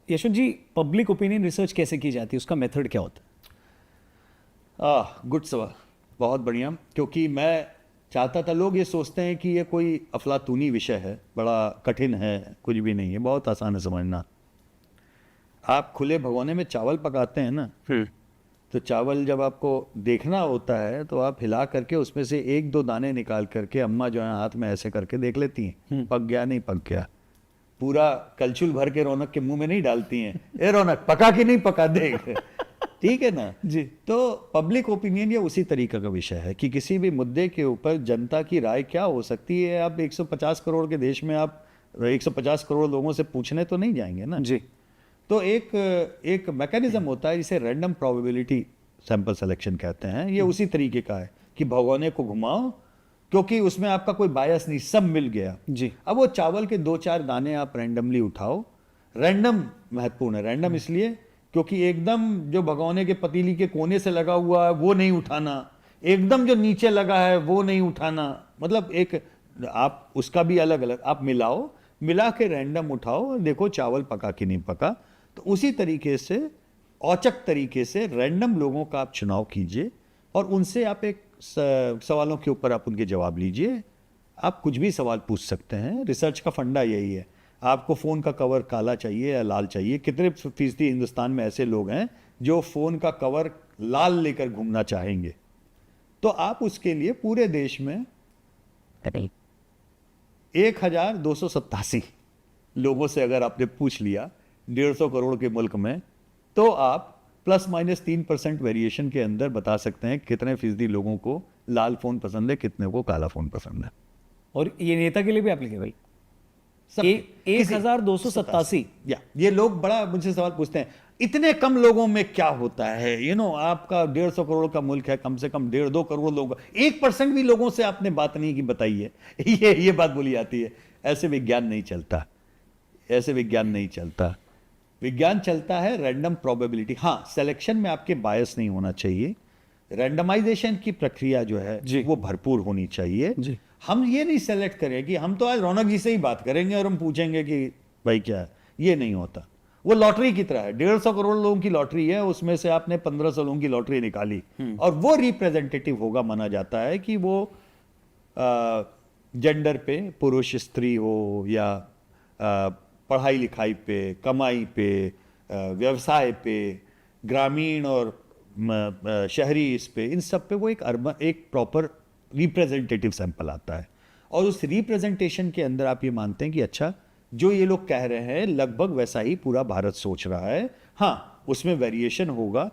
यशवंत जी, public opinion research कैसे की जाती है, उसका मेथड क्या होता है? गुड सवाल, बहुत बढ़िया। क्योंकि मैं चाहता था, लोग ये सोचते हैं कि ये कोई अफलातूनी विषय है, बड़ा कठिन है, कुछ भी नहीं है, बहुत आसान है समझना। आप खुले भगोने में चावल पकाते हैं ना, तो चावल जब आपको देखना होता है तो आप हिला करके उसमें से एक दो दाने निकाल करके अम्मा जो है हाथ में ऐसे करके देख लेती हैं, पक गया नहीं पक गया। पूरा कलछुल भर के रौनक के मुंह में नहीं डालती हैं, ए रौनक पका कि नहीं पका, देख। ठीक है ना जी। तो पब्लिक ओपिनियन ये उसी तरीके का विषय है कि किसी भी मुद्दे के ऊपर जनता की राय क्या हो सकती है। आप 150 करोड़ के देश में आप 150 करोड़ लोगों से पूछने तो नहीं जाएंगे ना जी। तो एक मैकेनिज्म होता है जिसे रैंडम प्रोबेबिलिटी सैंपल सिलेक्शन कहते हैं। ये उसी तरीके का है कि भगोने को घुमाओ, क्योंकि उसमें आपका कोई बायस नहीं, सब मिल गया। जी। अब वो चावल के 2-4 दाने आप रैंडमली उठाओ। रैंडम महत्वपूर्ण है, रैंडम इसलिए क्योंकि एकदम जो भगोने के पतीली के कोने से लगा हुआ है वो नहीं उठाना, एकदम जो नीचे लगा है वो नहीं उठाना। मतलब एक आप उसका भी अलग अलग आप मिलाओ, मिला के रैंडम उठाओ और देखो चावल पका कि नहीं पका। तो उसी तरीके से औचक तरीके से रैंडम लोगों का आप चुनाव कीजिए और उनसे आप एक सवालों के ऊपर आप उनके जवाब लीजिए। आप कुछ भी सवाल पूछ सकते हैं, रिसर्च का फंडा यही है। आपको फ़ोन का कवर काला चाहिए या लाल चाहिए? कितने फीसदी हिंदुस्तान में ऐसे लोग हैं जो फ़ोन का कवर लाल लेकर घूमना चाहेंगे? तो आप उसके लिए पूरे देश में 1287 लोगों से अगर आपने पूछ लिया 150 करोड़ के मुल्क में, तो आप ±3% वेरिएशन के अंदर बता सकते हैं कितने फीसदी लोगों को लाल फोन पसंद है, कितने को काला फोन पसंद है। और ये नेता के लिए भी एप्लीकेबल? सब 1287। या ये लोग बड़ा मुझसे सवाल पूछते हैं, इतने कम लोगों में क्या होता है? आपका 150 करोड़ का मुल्क है, कम से कम 1.5-2 करोड़ लोग, 1% भी लोगों से आपने बात नहीं की बताई है। ये बात बोली जाती है। ऐसे विज्ञान नहीं चलता, ऐसे विज्ञान नहीं चलता। विज्ञान चलता है रैंडम प्रोबेबिलिटी। हाँ, सिलेक्शन में आपके बायस नहीं होना चाहिए। रैंडमाइजेशन की प्रक्रिया जो है वो भरपूर होनी चाहिए। जी। हम ये नहीं सेलेक्ट करें कि हम तो आज रौनक जी से ही बात करेंगे और हम पूछेंगे कि भाई क्या है। ये नहीं होता। वो लॉटरी की तरह है, 150 करोड़ लोगों की लॉटरी है, उसमें से आपने 1500 लोगों की लॉटरी निकाली और वो रिप्रेजेंटेटिव होगा। माना जाता है कि वो जेंडर पे, पुरुष स्त्री हो या पढ़ाई लिखाई पे, कमाई पे, व्यवसाय पे, ग्रामीण और शहरी इस पे, इन सब पे वो एक प्रॉपर रिप्रेजेंटेटिव सैंपल आता है। और उस रिप्रेजेंटेशन के अंदर आप ये मानते हैं कि अच्छा जो ये लोग कह रहे हैं लगभग वैसा ही पूरा भारत सोच रहा है। हाँ, उसमें वेरिएशन होगा।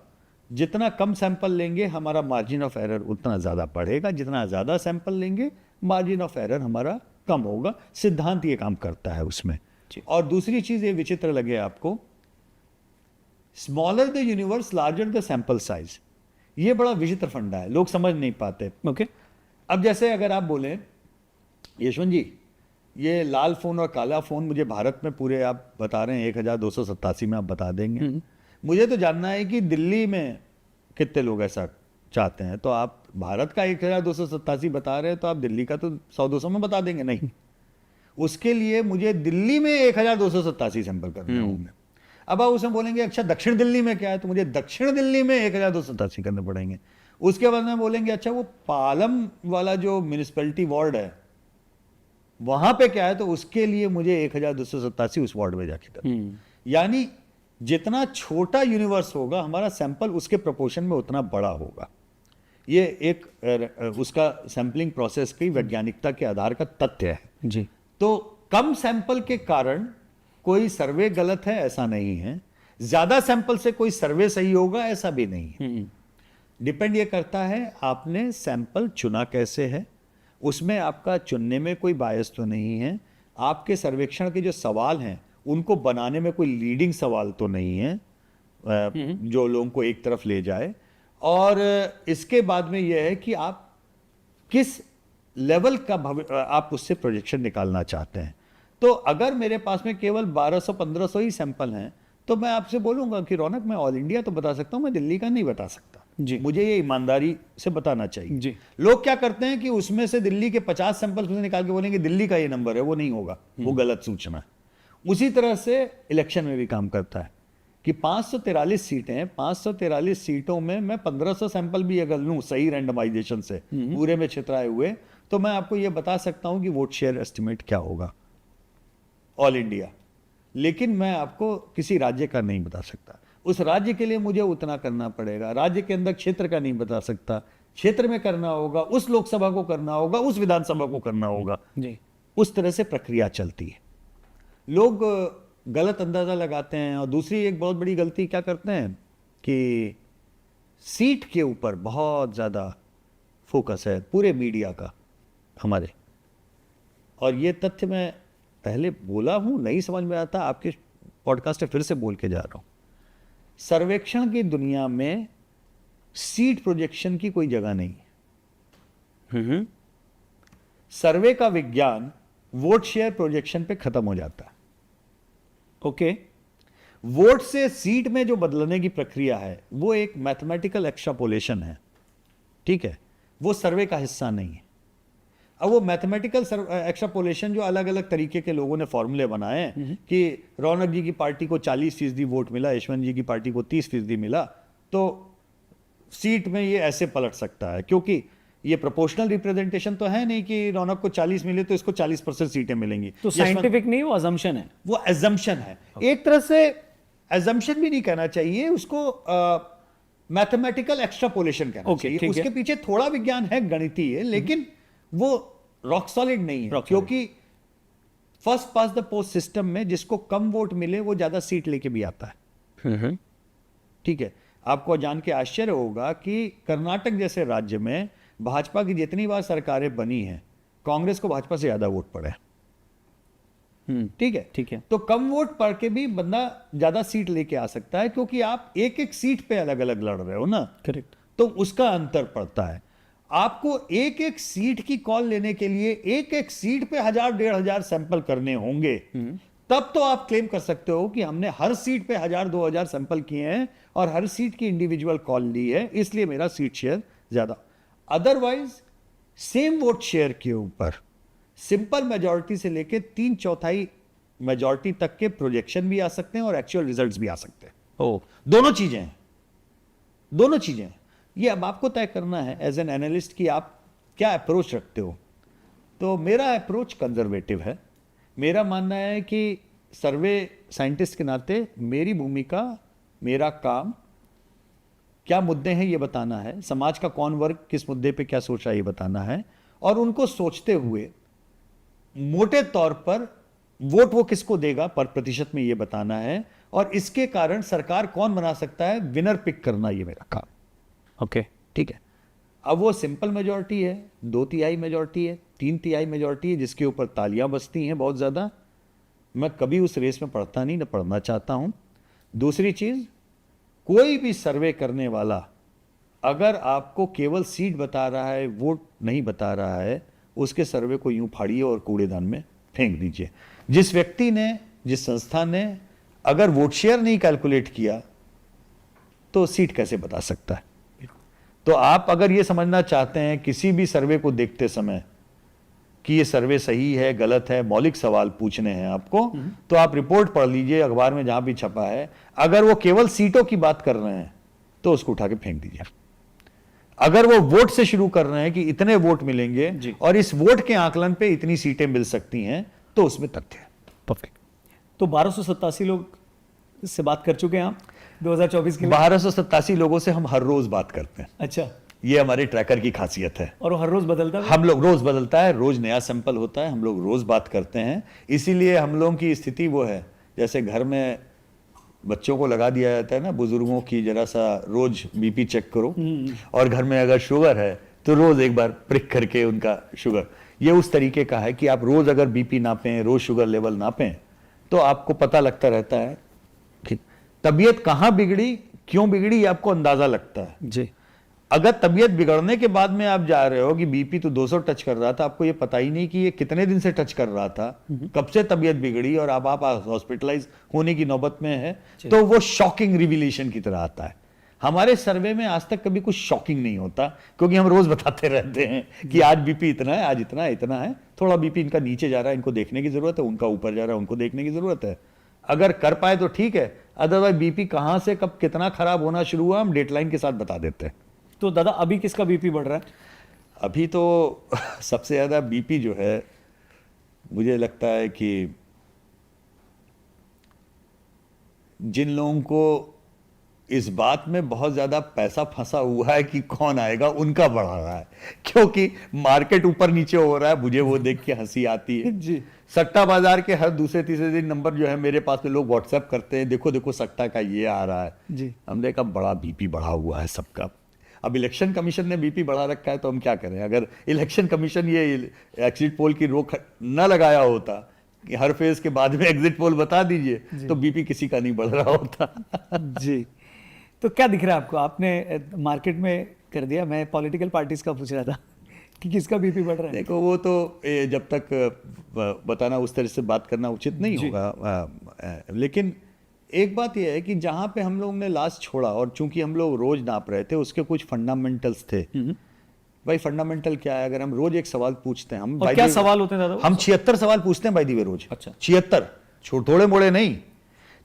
जितना कम सैंपल लेंगे हमारा मार्जिन ऑफ एरर उतना ज़्यादा बढ़ेगा, जितना ज़्यादा सैंपल लेंगे मार्जिन ऑफ एरर हमारा कम होगा। सिद्धांत ये काम करता है उसमें। और दूसरी चीज़ ये विचित्र लगे आपको, smaller the universe larger the sample size. ये बड़ा विचित्र फंडा है, लोग समझ नहीं पाते। ओके। अब जैसे अगर आप बोलें यशवंत जी ये लाल फोन और काला फोन मुझे भारत में पूरे आप बता रहे हैं 1287 में आप बता देंगे, मुझे तो जानना है कि दिल्ली में कितने लोग ऐसा चाहते हैं। तो आप भारत का 1287 बता रहे हैं तो आप दिल्ली का तो 100-200 में बता देंगे? नहीं, उसके लिए मुझे दिल्ली में 1287 सैंपल करने होंगे। अब आप उसमें बोलेंगे अच्छा दक्षिण दिल्ली में क्या है, तो मुझे दक्षिण दिल्ली में 1287 करने पड़ेंगे। उसके बाद में बोलेंगे अच्छा वो पालम वाला जो म्यूनिसिपैलिटी वार्ड है वहां पे क्या है, तो उसके लिए मुझे 1287 उस वार्ड में जाके करना। यानी जितना छोटा यूनिवर्स होगा हमारा सैंपल उसके प्रोपोर्शन में उतना बड़ा होगा। ये एक उसका सैंपलिंग प्रोसेस की वैज्ञानिकता के आधार का तथ्य है जी। तो कम सैंपल के कारण कोई सर्वे गलत है ऐसा नहीं है, ज्यादा सैंपल से कोई सर्वे सही होगा ऐसा भी नहीं है। डिपेंड ये करता है आपने सैंपल चुना कैसे है, उसमें आपका चुनने में कोई बायस तो नहीं है, आपके सर्वेक्षण के जो सवाल हैं उनको बनाने में कोई लीडिंग सवाल तो नहीं है जो लोगों को एक तरफ ले जाए। और इसके बाद में यह है कि आप किस लेवल का आप उससे प्रोजेक्शन निकालना चाहते हैं। तो अगर मेरे पास में केवल 1200-1500 ही सैंपल हैं तो मैं आपसे बोलूंगा कि रौनक मैं ऑल इंडिया तो बता सकता हूं, मैं दिल्ली का नहीं बता सकता जी। मुझे ये ईमानदारी से बताना चाहिए जी। लोग क्या करते हैं कि उसमें से दिल्ली के 50 सैंपल निकाल के बोलेंगे दिल्ली का ये नंबर है, वो नहीं होगा, वो गलत सूचना है। उसी तरह से इलेक्शन में भी काम करता है कि 543 सीटें, 543 सीटों में मैं 1500 सैंपल भी अगर लूं सही रैंडमाइजेशन से पूरे में छितराए हुए, तो मैं आपको यह बता सकता हूं कि वोट शेयर एस्टिमेट क्या होगा ऑल इंडिया। लेकिन मैं आपको किसी राज्य का नहीं बता सकता, उस राज्य के लिए मुझे उतना करना पड़ेगा। राज्य के अंदर क्षेत्र का नहीं बता सकता, क्षेत्र में करना होगा, उस लोकसभा को करना होगा, उस विधानसभा को करना होगा जी। उस तरह से प्रक्रिया चलती है। लोग गलत अंदाजा लगाते हैं। और दूसरी एक बहुत बड़ी गलती क्या करते हैं कि सीट के ऊपर बहुत ज्यादा फोकस है पूरे मीडिया का हमारे, और ये तथ्य मैं पहले बोला हूं, नहीं समझ में आता, आपके पॉडकास्ट में फिर से बोल के जा रहा हूं। सर्वेक्षण की दुनिया में सीट प्रोजेक्शन की कोई जगह नहीं है। सर्वे का विज्ञान वोट शेयर प्रोजेक्शन पे खत्म हो जाता है। ओके। वोट से सीट में जो बदलने की प्रक्रिया है वो एक मैथमेटिकल एक्सट्रापोलेशन है, ठीक है, वो सर्वे का हिस्सा नहीं है। अब वो मैथमेटिकल एक्सट्रापोलेशन जो अलग अलग तरीके के लोगों ने फॉर्मूले बनाए हैं कि रौनक जी की पार्टी को 40% वोट मिला, यशवंत जी की पार्टी को 30% मिला, तो सीट में ये ऐसे पलट सकता है, क्योंकि ये प्रोपोर्शनल रिप्रेजेंटेशन तो है नहीं कि रौनक को 40 मिले तो इसको 40% सीटें मिलेंगी। तो साइंटिफिक नहीं, वो अजम्पशन है। वो एजम्पशन है। एक तरह से एजम्पशन भी नहीं कहना चाहिए उसको, मैथमेटिकल एक्सट्रापोलेशन कहना चाहिए। उसके पीछे थोड़ा विज्ञान है, गणितीय, लेकिन वो रॉक सॉलिड नहीं है, क्योंकि first pass the post system में जिसको कम वोट मिले वो ज्यादा सीट लेके भी आता है। ठीक है, आपको जान के आश्चर्य होगा कि कर्नाटक जैसे राज्य में भाजपा की जितनी बार सरकारें बनी हैं, कांग्रेस को भाजपा से ज्यादा वोट पड़े। ठीक है, ठीक है। तो कम वोट पड़ के भी बंदा ज्यादा सीट लेके आ सकता है, क्योंकि आप एक एक सीट पे अलग अलग लड़ रहे हो ना। करेक्ट। तो उसका अंतर पड़ता है। आपको एक एक सीट की कॉल लेने के लिए एक एक सीट पे 1000-1500 सैंपल करने होंगे, तब तो आप क्लेम कर सकते हो कि हमने हर सीट पे 1000-2000 सैंपल किए हैं और हर सीट की इंडिविजुअल कॉल ली है, इसलिए मेरा सीट शेयर ज्यादा। अदरवाइज सेम वोट शेयर के ऊपर सिंपल मेजॉरिटी से लेके 3/4 मेजॉरिटी तक के प्रोजेक्शन भी आ सकते हैं और एक्चुअल रिजल्ट्स भी आ सकते हैं। दोनों चीजें हैं, दोनों चीजें हैं। ये अब आपको तय करना है एज एन एनालिस्ट कि आप क्या अप्रोच रखते हो। तो मेरा अप्रोच कंजर्वेटिव है। मेरा मानना है कि सर्वे साइंटिस्ट के नाते मेरी भूमिका, मेरा काम, क्या मुद्दे हैं ये बताना है, समाज का कौन वर्ग किस मुद्दे पे क्या सोच रहा है ये बताना है, और उनको सोचते हुए मोटे तौर पर वोट वो किसको देगा पर प्रतिशत में ये बताना है, और इसके कारण सरकार कौन बना सकता है विनर पिक करना, ये मेरा काम। ओके, ठीक है। अब वो सिंपल मेजॉरिटी है, 2/3 मेजॉरिटी है, 3/3 मेजॉरिटी है, जिसके ऊपर तालियां बजती हैं बहुत ज्यादा। मैं कभी उस रेस में पढ़ता नहीं, ना पढ़ना चाहता हूं। दूसरी चीज, कोई भी सर्वे करने वाला अगर आपको केवल सीट बता रहा है, वोट नहीं बता रहा है, उसके सर्वे को यूं फाड़िए और कूड़ेदान में फेंक दीजिए। जिस व्यक्ति ने, जिस संस्था ने अगर वोट शेयर नहीं कैलकुलेट किया तो सीट कैसे बता सकता है। तो आप अगर ये समझना चाहते हैं किसी भी सर्वे को देखते समय कि ये सर्वे सही है गलत है, मौलिक सवाल पूछने हैं आपको, तो आप रिपोर्ट पढ़ लीजिए अखबार में जहां भी छपा है। अगर वो केवल सीटों की बात कर रहे हैं तो उसको उठा के फेंक दीजिए। अगर वो वोट से शुरू कर रहे हैं कि इतने वोट मिलेंगे और इस वोट के आकलन पे इतनी सीटें मिल सकती हैं, तो उसमें तथ्य है। परफेक्ट। तो 1287 लोग से बात कर चुके हैं आप 2024 के लिए? 1287 लोगों से हम हर रोज बात करते हैं। अच्छा, ये हमारे ट्रैकर की खासियत है। और वो हर रोज बदलता है? हम लोग रोज बदलता है, रोज नया सैंपल होता है, हम लोग रोज बात करते हैं। इसीलिए हम लोगों की स्थिति वो है जैसे घर में बच्चों को लगा दिया जाता है ना, बुजुर्गों की जरा सा रोज बीपी चेक करो, और घर में अगर शुगर है तो रोज एक बार प्रिक करके उनका शुगर, ये उस तरीके का है कि आप रोज अगर बीपी नापें, रोज शुगर लेवल नापें, तो आपको पता लगता रहता है कि तबीयत कहां बिगड़ी, क्यों बिगड़ी, ये आपको अंदाजा लगता है जी। अगर तबीयत बिगड़ने के बाद में आप जा रहे हो कि बीपी तो 200 टच कर रहा था, आपको ये पता ही नहीं कि ये कितने दिन से टच कर रहा था, कब से तबीयत बिगड़ी, और अब आप हॉस्पिटलाइज होने की नौबत में है, तो वो शॉकिंग रिविलेशन की तरह आता है। हमारे सर्वे में आज तक कभी कुछ शॉकिंग नहीं होता, क्योंकि हम रोज बताते रहते हैं कि आज बीपी इतना है, आज इतना है, इतना है, थोड़ा बीपी इनका नीचे जा रहा है, इनको देखने की जरूरत है, उनका ऊपर जा रहा है, उनको देखने की जरूरत है। अगर कर पाए तो ठीक है, अदरवाइज बीपी कहां से कब कितना खराब होना शुरू हुआ हम डेडलाइन के साथ बता देते हैं। तो दादा अभी किसका बीपी बढ़ रहा है? अभी तो सबसे ज्यादा बीपी जो है मुझे लगता है कि जिन लोगों को इस बात में बहुत ज्यादा पैसा फंसा हुआ है कि कौन आएगा, उनका बढ़ा रहा है, क्योंकि मार्केट ऊपर नीचे हो रहा है। मुझे वो देख के हंसी आती है जी। सट्टा बाजार के हर दूसरे तीसरे दिन नंबर जो है मेरे पास में लोग व्हाट्सएप करते हैं, देखो देखो सट्टा का ये आ रहा है जी। हमने कहा बड़ा बीपी बढ़ा हुआ है सबका। अब इलेक्शन कमीशन ने बीपी बढ़ा रखा है तो हम क्या करें? अगर इलेक्शन कमीशन ये एग्जिट पोल की रोक न लगाया होता कि हर फेज के बाद में एग्जिट पोल बता दीजिए, तो बीपी किसी का नहीं बढ़ रहा होता। जी। तो क्या दिख रहा है आपको? आपने मार्केट में कर दिया, मैं पॉलिटिकल पार्टीज का पूछ रहा था कि किसका बीपी बढ़ रहा है। देखो वो तो जब तक बताना, उस तरह से बात करना उचित नहीं होगा। लेकिन एक बात यह है कि जहां पे हम लोग ने लास्ट छोड़ा, और चूंकि हम लोग रोज नाप रहे थे, उसके कुछ फंडामेंटल्स थे। भाई फंडामेंटल क्या है? अगर हम रोज एक सवाल पूछते हैं, हम और क्या सवाल होते हैं दादा? हम 76 सवाल पूछते हैं बाय दी वे रोज। अच्छा। 76, थोड़े मोड़े नहीं,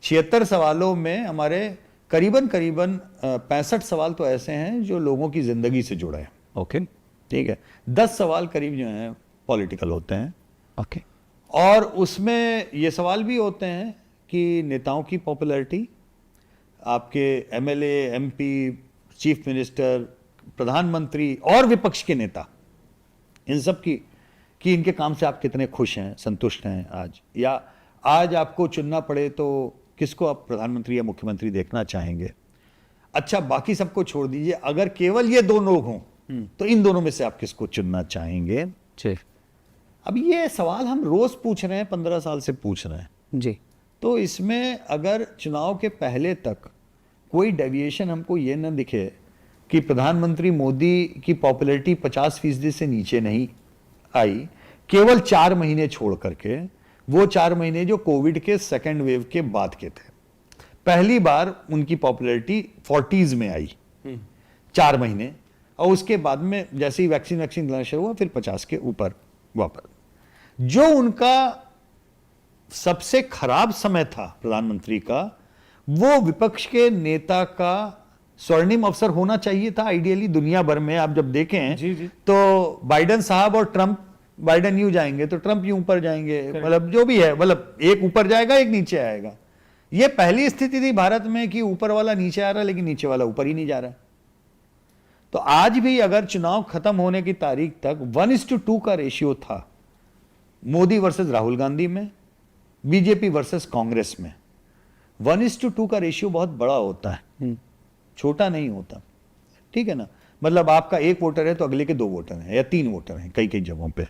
76 सवालों में हमारे करीबन 65 सवाल तो ऐसे हैं जो लोगों की जिंदगी से जुड़े हैं। ओके। ठीक है, 10 सवाल करीब जो हैं पॉलिटिकल होते हैं। ओके। और उसमें ये सवाल भी होते हैं कि नेताओं की पॉपुलैरिटी, आपके एमएलए, एमपी, चीफ मिनिस्टर, प्रधानमंत्री और विपक्ष के नेता, इन सब की कि इनके काम से आप कितने खुश हैं, संतुष्ट हैं आज, या आज आपको चुनना पड़े तो किसको आप प्रधानमंत्री या मुख्यमंत्री देखना चाहेंगे। अच्छा, बाकी सबको छोड़ दीजिए, अगर केवल ये दो लोग हों तो इन दोनों में से आप किसको चुनना चाहेंगे? अब ये सवाल हम रोज पूछ रहे हैं, 15 साल से पूछ रहे हैं जी। तो इसमें अगर चुनाव के पहले तक कोई डेविएशन हमको ये न दिखे कि प्रधानमंत्री मोदी की पॉपुलैरिटी 50% से नीचे नहीं आई, केवल 4 महीने छोड़ करके, वो 4 महीने जो कोविड के सेकेंड वेव के बाद के थे, पहली बार उनकी पॉपुलैरिटी 40s में आई 4 महीने, और उसके बाद में जैसे ही वैक्सीन लाना शुरू हुआ फिर 50 के ऊपर वापस। जो उनका सबसे खराब समय था प्रधानमंत्री का, वो विपक्ष के नेता का स्वर्णिम अवसर होना चाहिए था आइडियली। दुनिया भर में आप जब देखें जी। तो बाइडेन साहब और ट्रंप, बाइडेन यूं जाएंगे तो ट्रंप यूं ऊपर जाएंगे, मतलब जो भी है, मतलब एक ऊपर जाएगा एक नीचे आएगा। ये पहली स्थिति थी भारत में कि ऊपर वाला नीचे आ रहा है लेकिन नीचे वाला ऊपर ही नहीं जा रहा। तो आज भी अगर चुनाव खत्म होने की तारीख तक 1:2 का रेशियो था, मोदी वर्सेस राहुल गांधी में, बीजेपी वर्सेस कांग्रेस में, 1:2 का रेशियो बहुत बड़ा होता है, छोटा नहीं होता। ठीक है ना? मतलब आपका 1 वोटर है तो अगले के 2 वोटर हैं या 3 वोटर हैं कई कई जगहों पे।